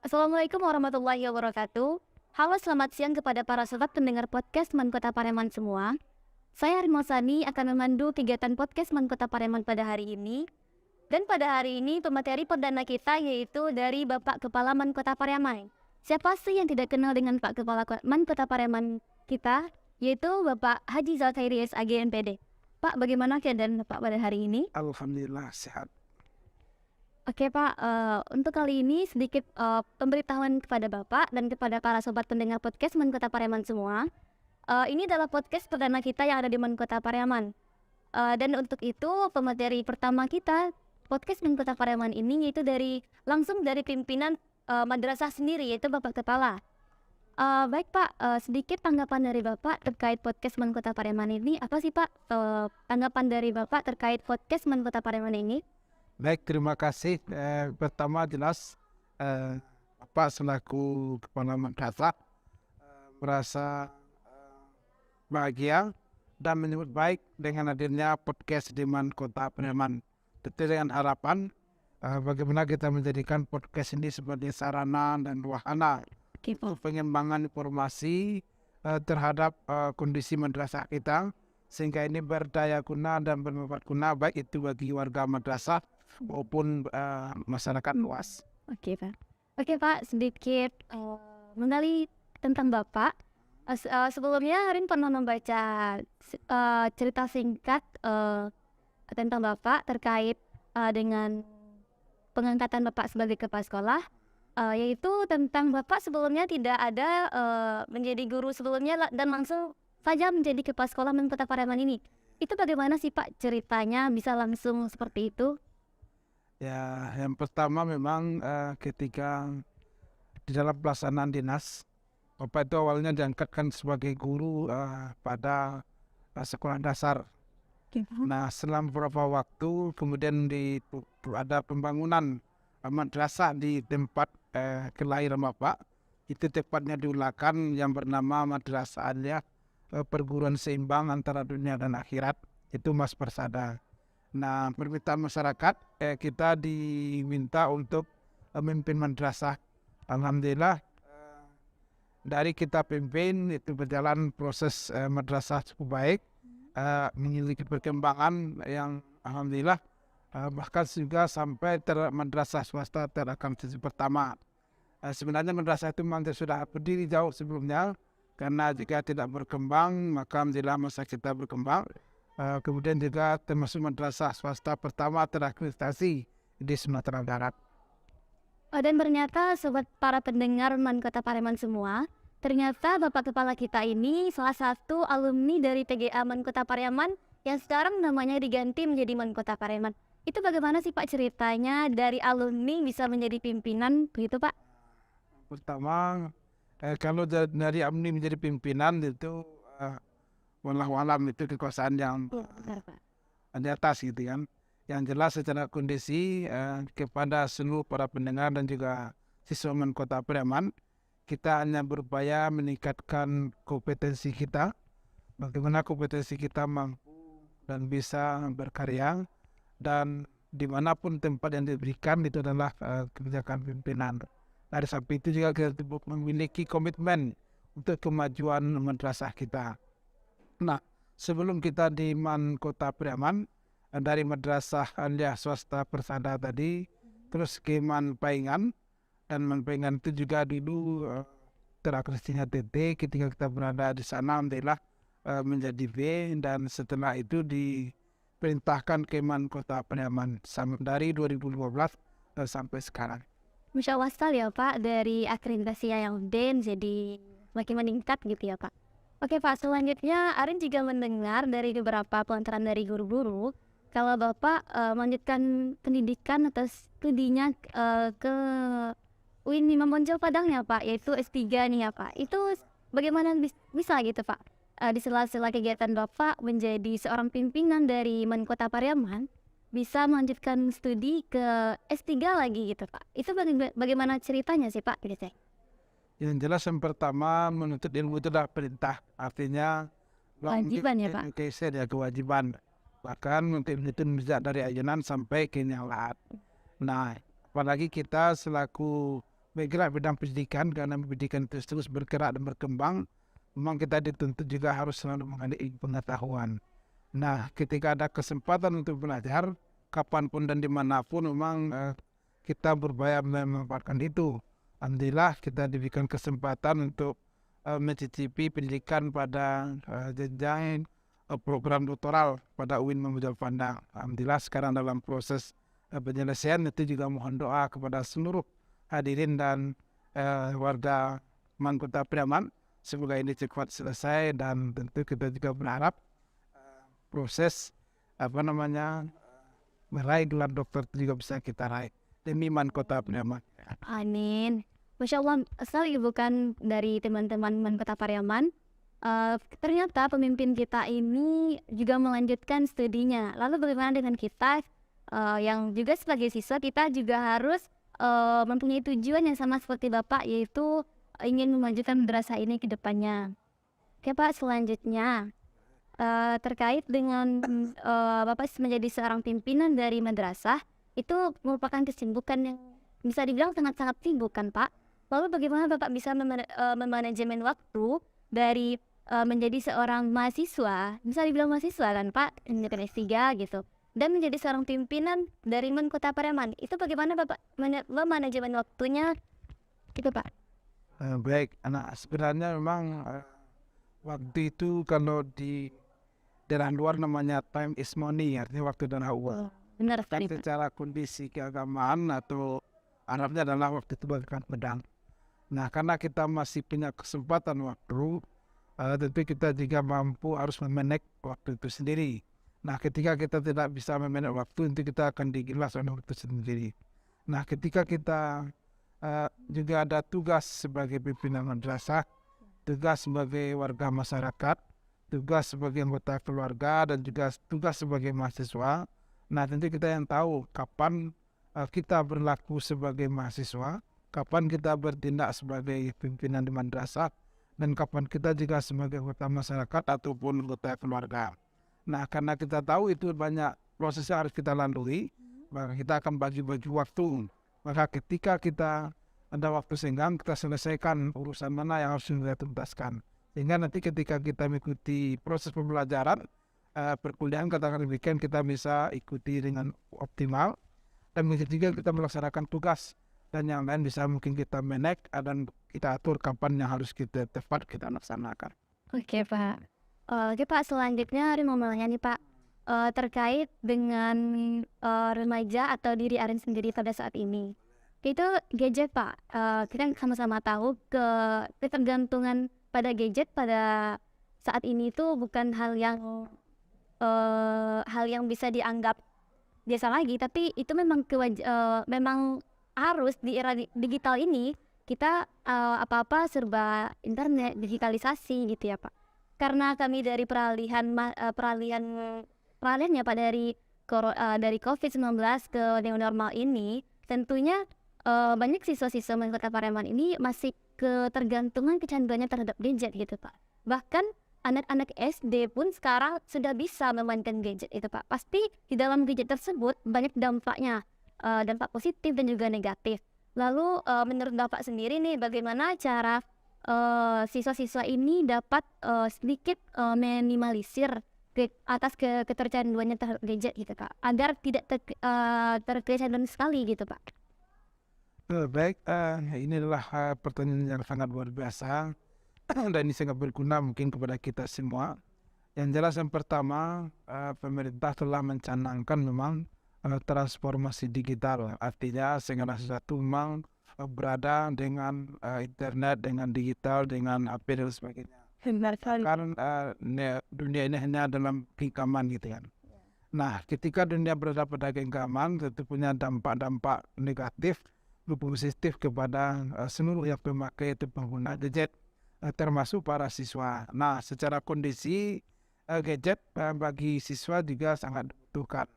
Assalamualaikum warahmatullahi wabarakatuh. Halo, selamat siang kepada para sobat pendengar podcast Man Kota Pareman semua. Saya Harimau Sani akan memandu kegiatan podcast Man Kota Pareman pada hari ini. Dan pada hari ini pemateri perdana kita yaitu dari Bapak Kepala Man Kota Pareman. Siapa sih yang tidak kenal dengan Pak Kepala Man Kota Pareman kita? Yaitu Bapak Haji Zalkhairi SAG MPD. Pak, bagaimana keadaan Bapak pada hari ini? Alhamdulillah sehat. Oke Pak, untuk kali ini sedikit pemberitahuan kepada Bapak dan kepada para sobat pendengar podcast Man Kota Pareman semua. Ini adalah podcast perdana kita yang ada di Man Kota Pareman. Dan untuk itu pemateri pertama kita, podcast Man Kota Pareman ini yaitu langsung dari pimpinan madrasah sendiri, yaitu Bapak Kepala. Baik Pak, sedikit tanggapan dari Bapak terkait podcast Man Kota Pareman ini. Apa sih Pak tanggapan dari Bapak terkait podcast Man Kota Pareman ini? Baik, terima kasih. Pertama jelas Bapak selaku kepala madrasah merasa bahagia dan menyambut baik dengan hadirnya podcast di Man Kota Pareman. Tentu dengan harapan bagaimana kita menjadikan podcast ini sebagai sarana dan wahana untuk pengembangan informasi terhadap kondisi madrasah kita, sehingga ini berdaya guna dan bermanfaat guna baik itu bagi warga madrasah maupun masyarakat luas. Oke Pak, sedikit menggali tentang Bapak. Sebelumnya Harin pernah membaca cerita singkat tentang Bapak terkait dengan pengangkatan Bapak sebagai kepala sekolah, yaitu tentang Bapak sebelumnya tidak ada menjadi guru sebelumnya dan langsung saja menjadi kepala sekolah Man Kota Pareman ini. Itu bagaimana sih Pak ceritanya bisa langsung seperti itu? Ya, yang pertama memang ketika di dalam pelaksanaan dinas, Bapak itu awalnya diangkatkan sebagai guru pada sekolah dasar. Nah, setelah beberapa waktu kemudian ada pembangunan madrasah di tempat kelahiran Bapak. Itu tepatnya di Ulakan yang bernama Madrasah Aliyah Perguruan Seimbang Antara Dunia dan Akhirat, itu Mas Persada. Nah, permintaan masyarakat kita diminta untuk memimpin madrasah. Alhamdulillah dari kita pimpin itu berjalan proses madrasah cukup baik, memiliki perkembangan yang alhamdulillah, bahkan juga sampai madrasah swasta terakamtisi pertama. Sebenarnya madrasah itu memang sudah berdiri jauh sebelumnya, karena jika tidak berkembang maka alhamdulillah masa kita berkembang. Kemudian juga termasuk madrasah swasta pertama terakreditasi di Sumatera Barat. Dan ternyata sobat para pendengar Man Kota Pareman semua, ternyata Bapak Kepala kita ini salah satu alumni dari PGA Man Kota Pareman yang sekarang namanya diganti menjadi Man Kota Pareman. Itu bagaimana sih Pak ceritanya dari alumni bisa menjadi pimpinan begitu Pak? Pertama, kalau dari alumni menjadi pimpinan itu wallahu alam itu kekuasaan yang Benar Pak. di atas gitu kan. Yang jelas secara kondisi kepada seluruh para pendengar dan juga siswa Man Kota Pareman, kita hanya berupaya meningkatkan kompetensi kita, bagaimana kompetensi kita mampu dan bisa berkarya, dan dimanapun tempat yang diberikan itu adalah kebijakan pimpinan. Dari samping itu juga kita memiliki komitmen untuk kemajuan madrasah kita. Nah, sebelum kita di Man Kota Pareman, dari madrasah aliyah swasta Persada tadi, terus ke Man Paingan, dan Man Paingan itu juga dulu terakreditasinya TT. Ketika kita berada di sana, alhamdulillah menjadi B, dan setelah itu diperintahkan ke Man Kota Pareman dari 2015 sampai sekarang. Masya Allah sekali ya Pak, dari akreditasi yang D jadi makin meningkat gitu ya Pak. Oke Pak, selanjutnya Arin juga mendengar dari beberapa pelantaran dari guru-guru kalau Bapak melanjutkan pendidikan atau studinya ke UIN Imam Bonjol Padang ya Pak, yaitu S3 nih ya Pak. Itu bagaimana bisa gitu Pak? Di sela-sela kegiatan Bapak menjadi seorang pimpinan dari Man Kota Pareman, bisa melanjutkan studi ke S3 lagi gitu Pak. Itu bagaimana ceritanya sih Pak? Gitu. Yang jelas yang pertama, menuntut ilmu itu adalah perintah, artinya Kewajiban ya Pak? ya kewajiban. Bahkan untuk itu dari ayunan sampai ke nyalat. Nah, apalagi kita selaku bergerak bidang pendidikan, karena pendidikan itu terus bergerak dan berkembang, memang kita dituntut juga harus selalu mengenai pengetahuan. Nah, ketika ada kesempatan untuk belajar, kapanpun dan dimanapun memang kita berupaya memanfaatkan itu. Alhamdulillah kita diberikan kesempatan untuk mencicipi pendidikan pada jenjang program doktoral pada UIN Muhammad Juanda. Alhamdulillah sekarang dalam proses penyelesaian, itu juga mohon doa kepada seluruh hadirin dan warga Mangkuta Priaman. Semoga ini cepat selesai, dan tentu kita juga berharap proses meraih gelar dokter itu juga bisa kita raih demi Mangkuta Priaman. Amin. Masya Allah, asal bukan dari teman-teman Kota Pariaman. Ternyata pemimpin kita ini juga melanjutkan studinya. Lalu bagaimana dengan kita yang juga sebagai siswa, kita juga harus mempunyai tujuan yang sama seperti Bapak, yaitu ingin melanjutkan madrasah ini ke depannya. Oke Pak, selanjutnya terkait dengan Bapak menjadi seorang pimpinan dari madrasah, itu merupakan kesibukan yang bisa dibilang sangat-sangat sibuk kan Pak. Lalu bagaimana Bapak bisa memanajemen waktu dari menjadi seorang mahasiswa, bisa dibilang mahasiswa kan Pak, S3 gitu, dan menjadi seorang pimpinan dari Kota Pariaman, itu bagaimana Bapak memanajemen waktunya gitu Pak? Baik, anak sebenarnya memang waktu itu kalau di daerah luar namanya time is money, artinya waktu adalah uang. Benar Dan sekali Pak. secara kondisi keagamaan atau Arabnya adalah waktu itu bagaikan pedang. Nah, karena kita masih punya kesempatan waktu, tentu kita juga mampu harus memanage waktu itu sendiri. Nah, ketika kita tidak bisa memanage waktu, nanti kita akan digilas oleh waktu sendiri. Nah, ketika kita juga ada tugas sebagai pimpinan madrasah, tugas sebagai warga masyarakat, tugas sebagai anggota keluarga, dan juga tugas sebagai mahasiswa. Nah, tentu kita yang tahu kapan kita berlaku sebagai mahasiswa, kapan kita bertindak sebagai pimpinan di madrasah, dan kapan kita juga sebagai anggota masyarakat ataupun anggota keluarga. Nah, karena kita tahu itu banyak proses yang harus kita lalui, maka kita akan bagi-bagi waktu. Maka ketika kita ada waktu senggang, kita selesaikan urusan mana yang harus kita tuntaskan. Sehingga nanti ketika kita mengikuti proses pembelajaran, perkuliahan katakan demikian, kita bisa ikuti dengan optimal. Dan ketiga kita melaksanakan tugas, dan yang lain bisa mungkin kita manage dan kita atur kapan yang harus kita tepat kita laksanakan. Oke Pak. Oke Pak, selanjutnya Arin mau nanya nih Pak, terkait dengan remaja atau diri Arin sendiri pada saat ini. Itu gadget Pak, kita sama-sama tahu ketergantungan pada gadget pada saat ini itu bukan hal yang bisa dianggap biasa lagi, tapi itu memang memang harus di era digital ini kita apa-apa serba internet, digitalisasi gitu ya Pak. Karena kami dari peralihannya Pak dari COVID-19 ke new normal ini, tentunya banyak siswa-siswa Kota Pariaman ini masih ketergantungan kecanduannya terhadap gadget gitu Pak. Bahkan anak-anak SD pun sekarang sudah bisa memainkan gadget itu Pak. Pasti di dalam gadget tersebut banyak dampaknya, dampak positif dan juga negatif. Lalu menurut Bapak sendiri nih, bagaimana cara siswa-siswa ini dapat sedikit minimalisir atas ketercanduannya terhadap gadget gitu Pak, agar tidak terkecanduan sekali gitu Pak? Baik, ini adalah pertanyaan yang sangat luar biasa dan ini sangat berguna mungkin kepada kita semua. Yang jelas yang pertama, pemerintah telah mencanangkan memang transformasi digital, artinya segala sesuatu memang berada dengan internet, dengan digital, dengan HP dan sebagainya. Karena dunia ini hanya dalam genggaman gitu kan. Nah, ketika dunia berada pada genggaman, tentu punya dampak-dampak negatif maupun positif kepada seluruh yang memakai itu pengguna gadget, termasuk para siswa. Nah, secara kondisi gadget bagi siswa juga sangat dibutuhkan.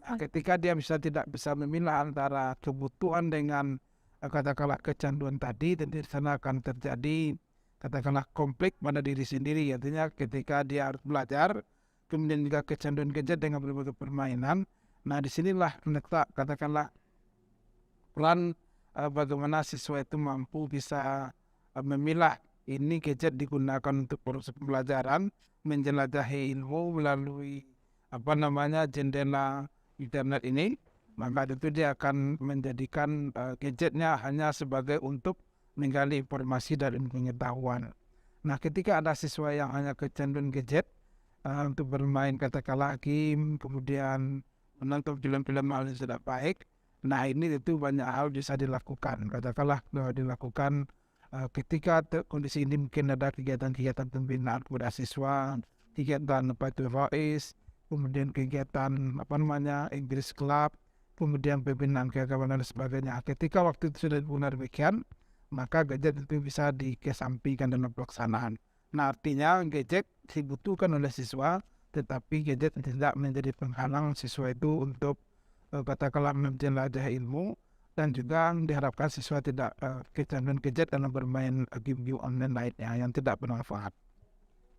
Nah, ketika dia tidak bisa memilah antara kebutuhan dengan katakanlah kecanduan tadi, tentu di sana akan terjadi katakanlah konflik pada diri sendiri. Artinya ketika dia harus belajar, kemudian juga kecanduan gadget dengan berbagai permainan. Nah, disinilah letak katakanlah peran bagaimana siswa itu mampu bisa memilah ini gadget digunakan untuk proses pembelajaran, menjelajahi ilmu melalui jendela internet ini, maka itu dia akan menjadikan gadgetnya hanya sebagai untuk menggali informasi dan pengetahuan. Nah, ketika ada siswa yang hanya kecanduan gadget untuk bermain katakanlah game, kemudian menonton film-film hal yang tidak baik, nah ini itu banyak hal bisa dilakukan. Katakanlah dilakukan ketika kondisi ini mungkin ada kegiatan-kegiatan pembinaan kepada siswa, kegiatan ROIS, kemudian kegiatan English Club, kemudian pembinaan keagamaan dan sebagainya. Ketika waktu itu sudah benar demikian, maka gadget itu bisa dikesampingkan dalam pelaksanaan. Nah, artinya gadget dibutuhkan oleh siswa, tetapi gadget tidak menjadi penghalang siswa itu untuk katakanlah menjelajahi ilmu, dan juga diharapkan siswa tidak kecanduan gadget dalam bermain game-game online lainnya yang tidak bermanfaat.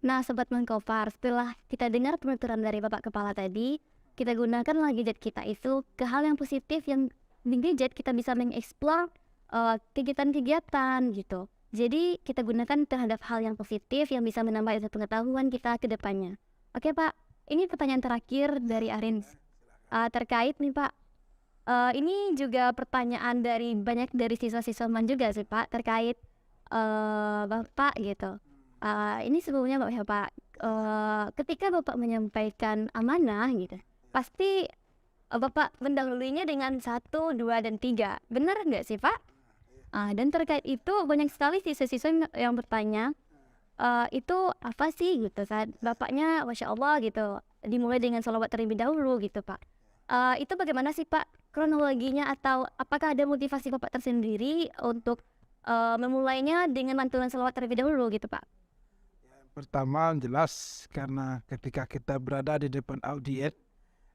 Nah, Sobat Mengkopar, setelah kita dengar penuturan dari Bapak Kepala tadi, kita gunakanlah gadget kita itu ke hal yang positif, yang di gadget kita bisa mengeksplor kegiatan-kegiatan gitu. Jadi kita gunakan terhadap hal yang positif yang bisa menambah ilmu pengetahuan kita ke depannya. Oke Pak, ini pertanyaan terakhir dari Arin. Terkait nih Pak, ini juga pertanyaan dari banyak dari siswa-siswa juga sih Pak, terkait Bapak gitu. Ini sebelumnya Bapak, ketika Bapak menyampaikan amanah gitu, pasti Bapak mendahulunya dengan 1, 2, dan 3. Benar nggak sih Pak? Dan terkait itu banyak sekali siswa-siswa yang bertanya, itu apa sih gitu kan? Bapaknya Masya Allah gitu, dimulai dengan sholawat terlebih dahulu gitu Pak. Itu bagaimana sih Pak kronologinya, atau apakah ada motivasi Bapak tersendiri untuk memulainya dengan lantunan sholawat terlebih dahulu gitu Pak? Pertama, jelas karena ketika kita berada di depan audiens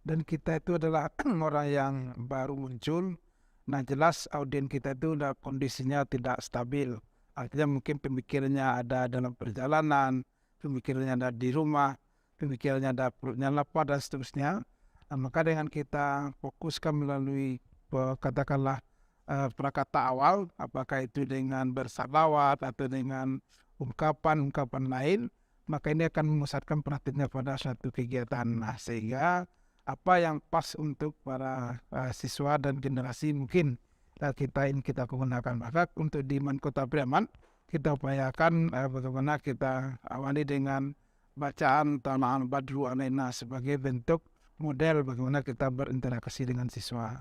dan kita itu adalah orang yang baru muncul, nah jelas audiens kita itu kondisinya tidak stabil. Artinya mungkin pemikirannya ada dalam perjalanan, pemikirannya ada di rumah, pemikirannya ada perutnya lapar dan seterusnya. Nah, maka dengan kita fokuskan melalui katakanlah prakata awal, apakah itu dengan bersalawat atau dengan ungkapan-ungkapan lain, maka ini akan memusatkan perhatiannya pada suatu kegiatan. Nah, sehingga apa yang pas untuk para siswa dan generasi mungkin kita gunakan. Maka untuk di Kota Priaman kita upayakan bagaimana kita awali dengan bacaan Tana'an Badru Alaina sebagai bentuk model bagaimana kita berinteraksi dengan siswa.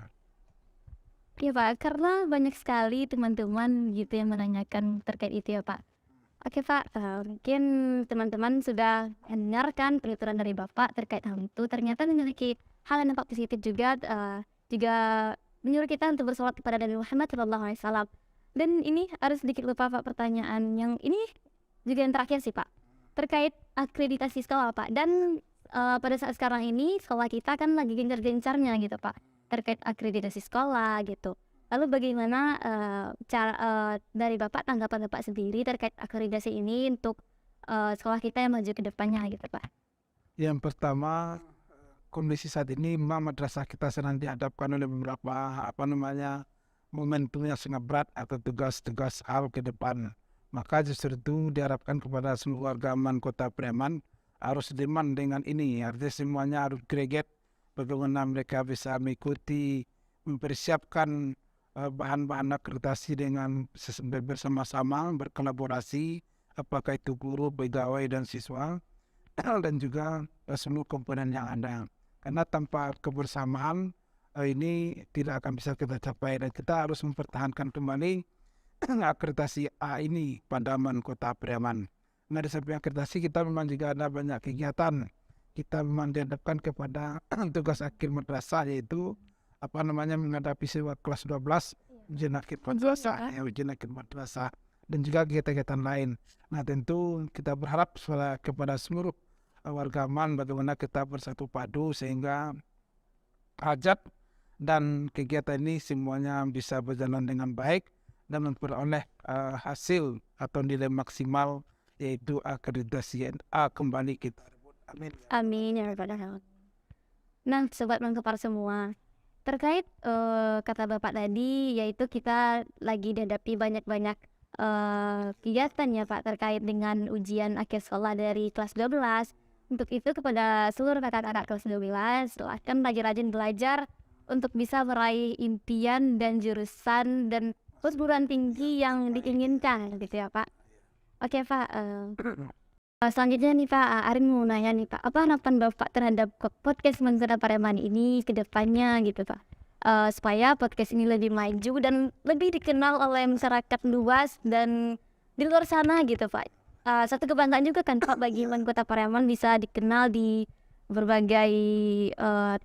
Iya Pak, karena banyak sekali teman-teman gitu yang menanyakan terkait itu ya Pak. Oke Pak, mungkin teman-teman sudah mendengarkan penuturan dari Bapak terkait hal itu. Ternyata memiliki hal yang nampak positif juga, juga menyuruh kita untuk bersolawat kepada Nabi Muhammad SAW. Dan ini harus sedikit lupa Pak, pertanyaan yang ini juga yang terakhir sih Pak, terkait akreditasi sekolah Pak. Dan pada saat sekarang ini sekolah kita kan lagi gencar-gencarnya gitu Pak, terkait akreditasi sekolah gitu. Lalu bagaimana cara dari Bapak, tanggapan Bapak sendiri terkait akreditasi ini untuk sekolah kita yang maju ke depannya gitu Pak? Yang pertama, kondisi saat ini madrasah kita sedang dihadapkan oleh beberapa momentum yang sangat berat atau tugas-tugas hal ke depan. Maka justru itu diharapkan kepada seluruh warga Kota Priaman harus demand dengan ini, artinya semuanya harus greget bagaimana mereka bisa mengikuti, mempersiapkan bahan-bahan akreditasi dengan bersama-sama berkolaborasi, apakah itu guru, pegawai dan siswa dan juga seluruh komponen yang ada. Karena tanpa kebersamaan ini tidak akan bisa kita capai, dan kita harus mempertahankan kembali akreditasi A ini pada Kota Priaman. Nah, di samping akreditasi kita memang juga ada banyak kegiatan. Kita memang dihadapkan kepada tugas akhir madrasah, yaitu menghadapi siswa kelas 12 ujian akhir madrasah dan juga kegiatan-kegiatan lain. Nah, tentu kita berharap kepada seluruh warga bagaimana kita bersatu padu sehingga hajat dan kegiatan ini semuanya bisa berjalan dengan baik dan memperoleh hasil atau nilai maksimal, yaitu akreditasi A kembali kita. Amin. Amin ya rabbal alamin. Nah Sobat Mengkopar semua, terkait kata Bapak tadi, yaitu kita lagi dihadapi banyak-banyak kegiatan ya Pak terkait dengan ujian akhir sekolah dari kelas 12. Untuk itu kepada seluruh kakak-kakak kelas 12, silahkan rajin-rajin belajar untuk bisa meraih impian dan jurusan dan perguruan tinggi yang diinginkan gitu ya Pak. Oke Pak, selanjutnya nih Pak, Arin mau nanya nih Pak, apa harapan Bapak terhadap podcast Mengkuta Pareman ini ke depannya gitu Pak? Supaya podcast ini lebih maju dan lebih dikenal oleh masyarakat luas dan di luar sana gitu Pak. Satu kebanggaan juga kan Pak bagi Mengkuta Pareman bisa dikenal di berbagai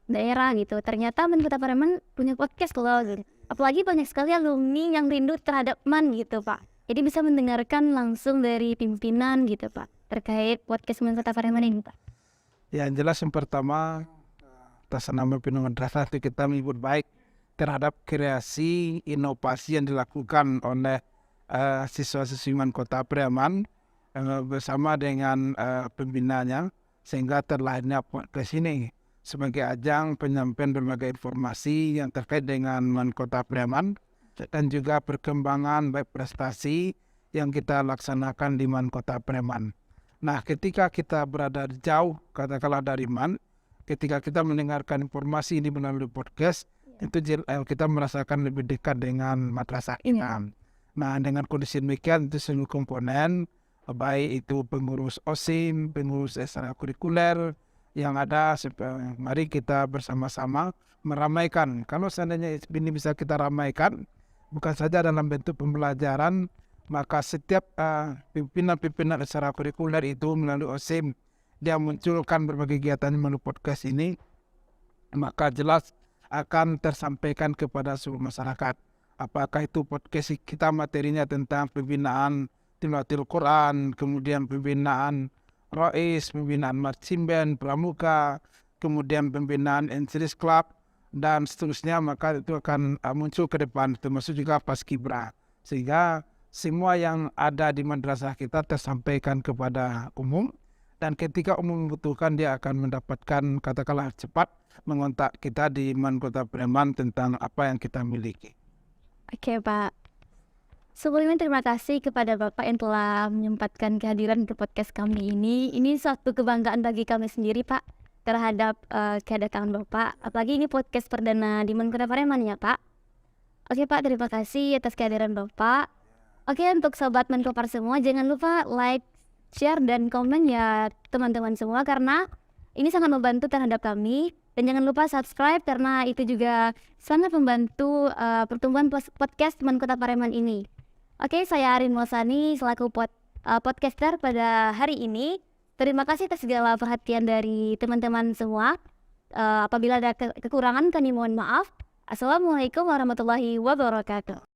daerah gitu. Ternyata Mengkuta Pareman punya podcast loh gitu. Apalagi banyak sekali alumni yang rindu terhadap MAN gitu Pak. Jadi bisa mendengarkan langsung dari pimpinan gitu Pak terkait podcast Mengkuta Pareman ini Pak. Ya, yang jelas yang pertama atas nama pimpinan madrasah itu kita menyebut baik terhadap kreasi inovasi yang dilakukan oleh siswa-siswi Kota Pareman bersama dengan pembinanya, sehingga terlahirnya podcast ini sebagai ajang penyampaian berbagai informasi yang terkait dengan Kota Pareman dan juga perkembangan baik prestasi yang kita laksanakan di Kota Pareman. Nah, ketika kita berada jauh, katakanlah dari MAN, ketika kita mendengarkan informasi ini melalui podcast, itu kita merasakan lebih dekat dengan madrasah kita. Nah, dengan kondisi demikian, itu seluruh komponen, baik itu pengurus OSIM, pengurus ekstrakurikuler yang ada, mari kita bersama-sama meramaikan. Kalau seandainya ini bisa kita ramaikan, bukan saja dalam bentuk pembelajaran, maka setiap pimpinan-pimpinan ekstrakurikuler itu melalui OSIM, dia munculkan berbagai kegiatan melalui podcast ini, maka jelas akan tersampaikan kepada seluruh masyarakat. Apakah itu podcast kita materinya tentang pembinaan Tilawatil Quran, kemudian pembinaan Rois, pembinaan Marching Band, Pramuka, kemudian pembinaan Enseris Club, dan seterusnya, maka itu akan muncul ke depan, termasuk juga Paskibra. Sehingga semua yang ada di madrasah kita tersampaikan kepada umum, dan ketika umum membutuhkan dia akan mendapatkan, katakanlah cepat, mengontak kita di Kota Pareman tentang apa yang kita miliki. Oke Pak. Sebelumnya terima kasih kepada Bapak yang telah menyempatkan kehadiran ke podcast kami ini. Ini suatu kebanggaan bagi kami sendiri Pak terhadap kedatangan Bapak. Apalagi ini podcast perdana di Kota Pareman ya Pak. Oke Pak, terima kasih atas kehadiran Bapak. Oke, untuk sobat Menkopar semua, jangan lupa like, share, dan komen ya teman-teman semua, karena ini sangat membantu terhadap kami. Dan jangan lupa subscribe karena itu juga sangat membantu pertumbuhan podcast Kota Pareman ini. Oke, saya Arin Mosani selaku podcaster pada hari ini. Terima kasih atas segala perhatian dari teman-teman semua. Apabila ada kekurangan kami mohon maaf. Assalamualaikum warahmatullahi wabarakatuh.